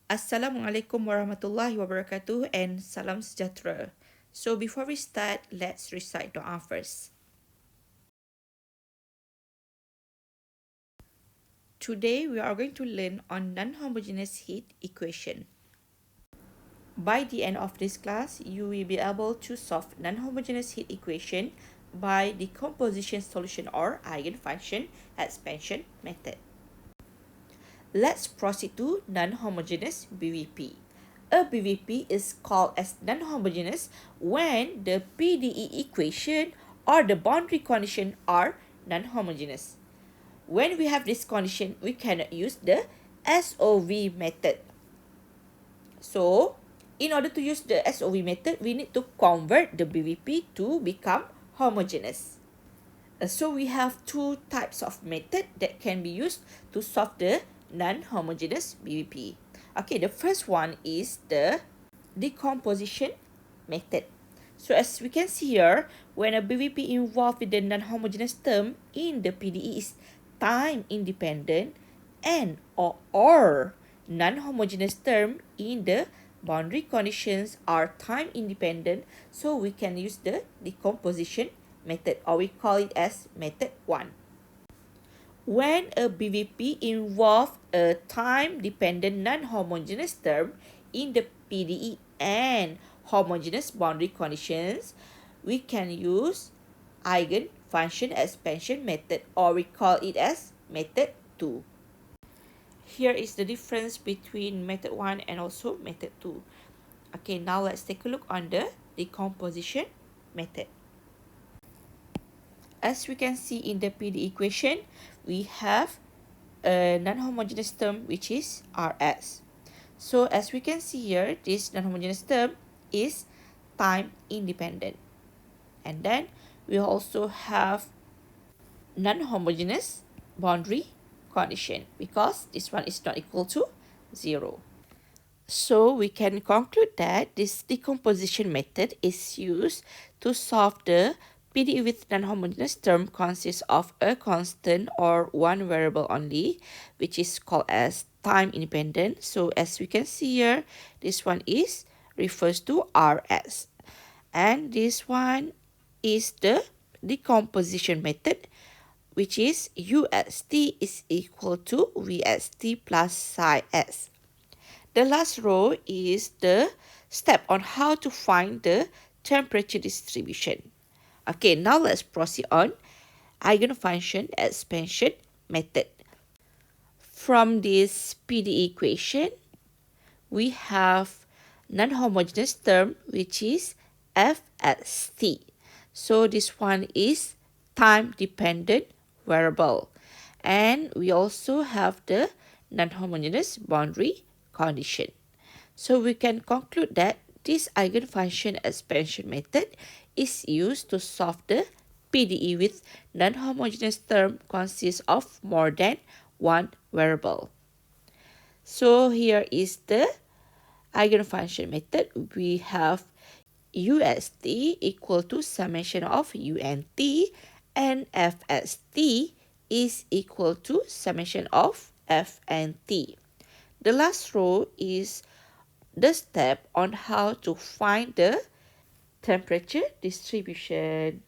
Assalamualaikum warahmatullahi wabarakatuh and salam sejahtera. So before we start, let's recite doa first. Today we are going to learn on non-homogeneous heat equation. By the end of this class, you will be able to solve non-homogeneous heat equation by decomposition solution or eigenfunction expansion method. Let's proceed to non-homogeneous BVP. A BVP is called as non-homogeneous when the PDE equation or the boundary condition are non-homogeneous. When we have this condition, we cannot use the SOV method. So, in order to use the SOV method, we need to convert the BVP to become homogeneous. So we have two types of method that can be used to solve the non-homogeneous BVP. Okay, the first one is the decomposition method. So as we can see here, when a BVP involved with the non-homogeneous term in the PDE is time independent and or non-homogeneous term in the boundary conditions are time independent, so we can use the decomposition method, or we call it as method 1. When a BVP involves a time-dependent non-homogeneous term in the PDE and homogeneous boundary conditions, we can use eigenfunction expansion method, or we call it as method 2. Here is the difference between method 1 and also method 2. Okay, now let's take a look on the decomposition method. As we can see in the PD equation, we have a non-homogeneous term which is Rs. So as we can see here, this non-homogeneous term is time independent. And then we also have non-homogeneous boundary condition because this one is not equal to 0. So we can conclude that this decomposition method is used to solve the PDE with non-homogeneous term consists of a constant or one variable only, which is called as time independent. So as we can see here, this one is refers to Rs. And this one is the decomposition method, which is UST is equal to VST plus psi S. The last row is the step on how to find the temperature distribution. Okay, now let's proceed on eigenfunction expansion method. From this PDE equation, we have non-homogeneous term which is f as t. So this one is time-dependent variable. And we also have the non-homogeneous boundary condition. So we can conclude that this eigenfunction expansion method is used to solve the PDE with non-homogeneous term consists of more than one variable. So here is the eigenfunction method. We have UST equal to summation of UNT and FST is equal to summation of FNT. The last row is the step on how to find the temperature distribution.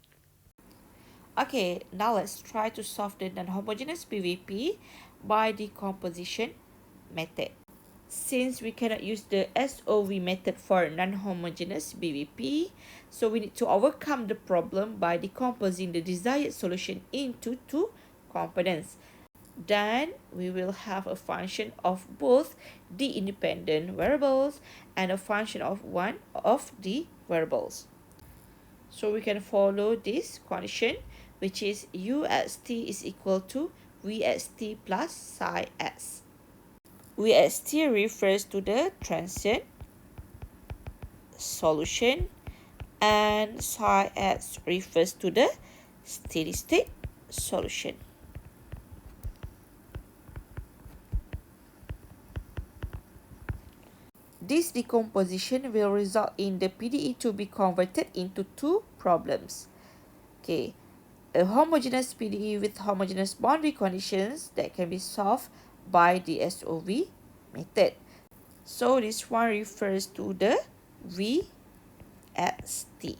Okay, now let's try to solve the non-homogeneous BVP by decomposition method. Since we cannot use the SOV method for non-homogeneous BVP, so we need to overcome the problem by decomposing the desired solution into two components. Then we will have a function of both the independent variables and a function of one of the variables. So we can follow this condition, which is UST is equal to VST plus psi S. VST refers to the transient solution and psi S refers to the steady state solution. This decomposition will result in the PDE to be converted into two problems. Okay, a homogeneous PDE with homogeneous boundary conditions that can be solved by the SOV method. So this one refers to the VST.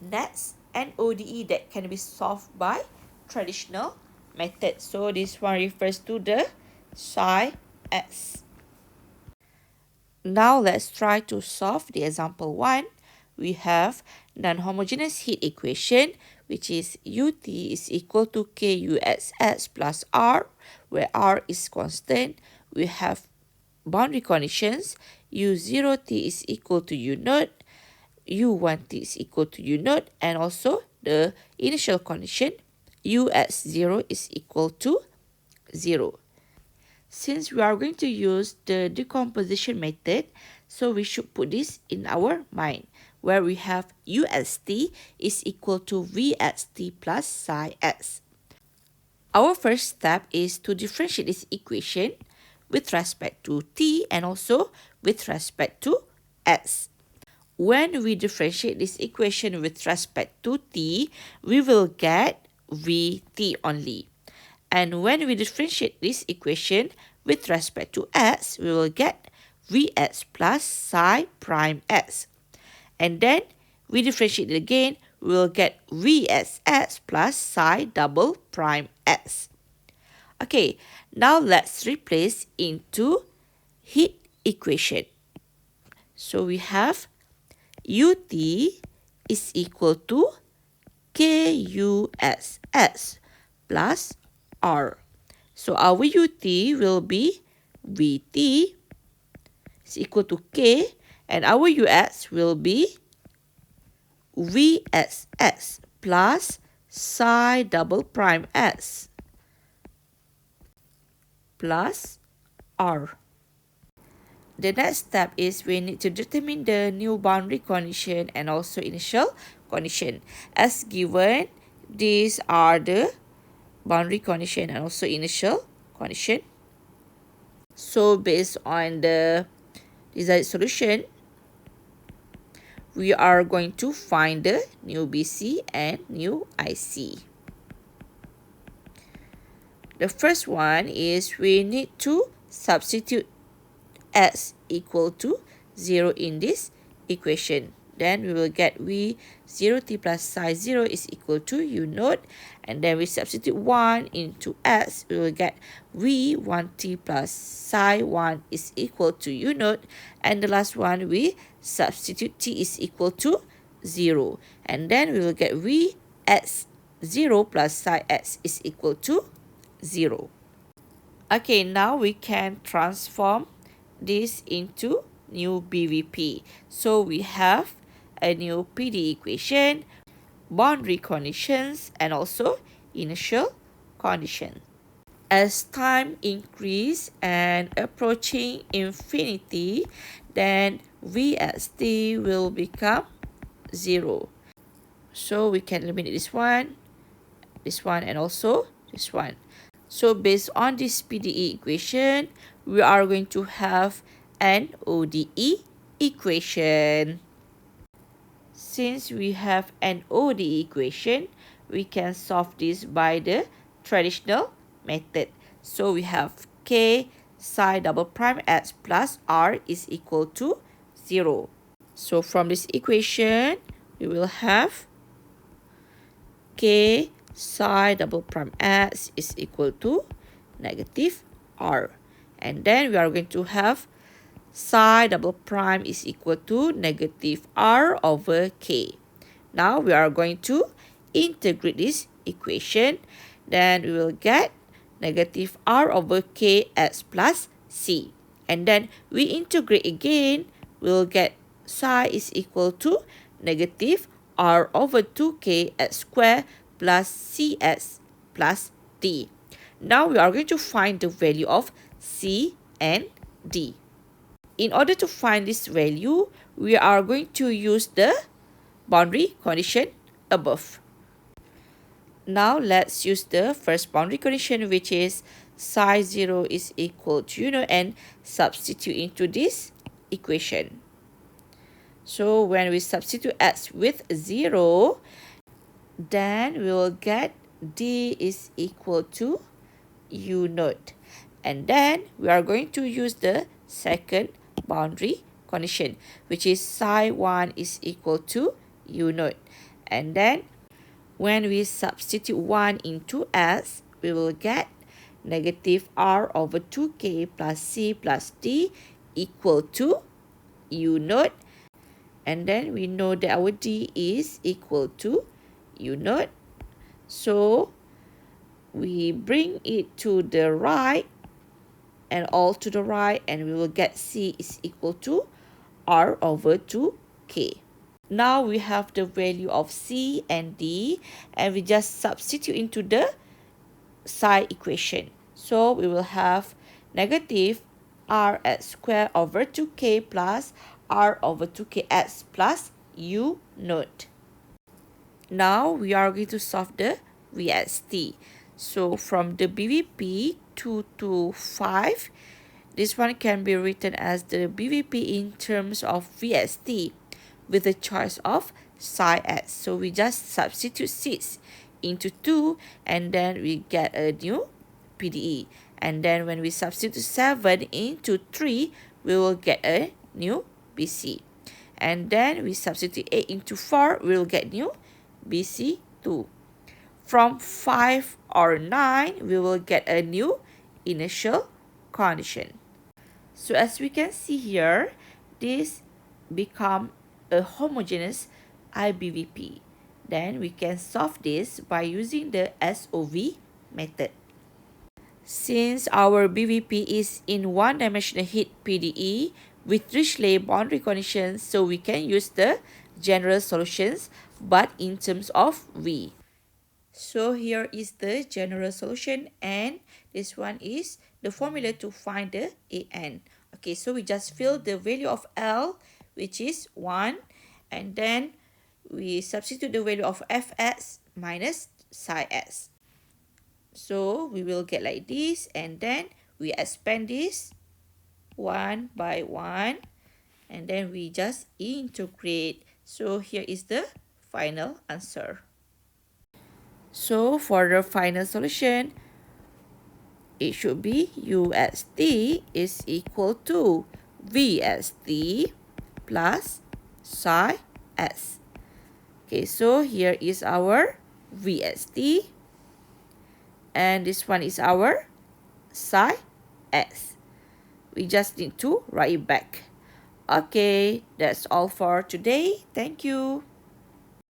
Next, an ODE that can be solved by traditional method. So this one refers to the psi S. Now let's try to solve the example 1. We have non-homogeneous heat equation, which is UT is equal to KUSS plus R, where R is constant. We have boundary conditions. U0T is equal to U naught, U1T is equal to U naught, and also the initial condition, US0 is equal to 0. Since we are going to use the decomposition method, so we should put this in our mind, where we have UST is equal to VST plus psi S. Our first step is to differentiate this equation with respect to T and also with respect to S. When we differentiate this equation with respect to T, we will get Vt only. And when we differentiate this equation with respect to S, we will get Vs plus psi prime S. And then we differentiate it again, we will get VSS plus psi double prime S. Okay, now let's replace into heat equation. So we have UT is equal to KUSS plus R. So our UT will be VT is equal to K, and our US will be VSS plus psi double prime S plus R. The next step is we need to determine the new boundary condition and also initial condition. As given, these are the boundary condition and also initial condition. So based on the desired solution, we are going to find the new BC and new IC. The first one is we need to substitute S equal to 0 in this equation. Then we will get V0T plus psi 0 is equal to U naught. And then we substitute 1 into S. We will get V1T plus psi 1 is equal to U naught. And the last one, we substitute T is equal to 0. And then we will get Vs0 plus psi S is equal to 0. Okay, now we can transform this into new BVP. So we have a new PD equation, boundary conditions, and also initial condition. As time increase and approaching infinity, then VST will become 0. So we can eliminate this one, and also this one. So based on this PDE equation, we are going to have an ODE equation. Since we have an ODE equation, we can solve this by the traditional method. So we have K psi double prime S plus R is equal to 0. So from this equation, we will have K psi double prime S is equal to negative R. And then we are going to have psi double prime is equal to negative R over K. Now we are going to integrate this equation. Then we will get negative R over K S plus C. And then we integrate again. We will get psi is equal to negative R over 2K S squared plus CS plus D. Now we are going to find the value of C and D. In order to find this value, we are going to use the boundary condition above. Now let's use the first boundary condition, which is psi 0 is equal to U naught, and substitute into this equation. So when we substitute S with 0, then we will get D is equal to U naught. And then we are going to use the second boundary condition, which is psi 1 is equal to u naught. And then when we substitute 1 into s, we will get negative r over 2k plus c plus d equal to u naught. And then we know that our d is equal to u naught. So we bring it to the right and all to the right, and we will get c is equal to r over 2k. Now we have the value of c and d, and we just substitute into the psi equation. So we will have negative r s squared over 2k plus r over 2kx plus u naught. Now we are going to solve the VST. So from the BVP 2 to 5, this one can be written as the BVP in terms of VST with the choice of psi s. So we just substitute 6 into 2, and then we get a new PDE. And then when we substitute 7 into 3, we will get a new BC. And then we substitute 8 into 4, we will get new BC2. From 5 or 9, we will get a new initial condition. So as we can see here, this become a homogeneous IBVP. Then we can solve this by using the SOV method. Since our BVP is in one-dimensional heat PDE with Dirichlet boundary conditions, so we can use the general solutions but in terms of V. So here is the general solution, and this one is the formula to find the AN. Okay, so we just fill the value of L, which is 1, and then we substitute the value of Fs minus psi s. So we will get like this, and then we expand this one by one, and then we just integrate. So here is the final answer. So for the final solution, it should be UST is equal to VST plus psi s. Okay, so here is our VST, and this one is our psi s. We just need to write it back. Okay, that's all for today. Thank you.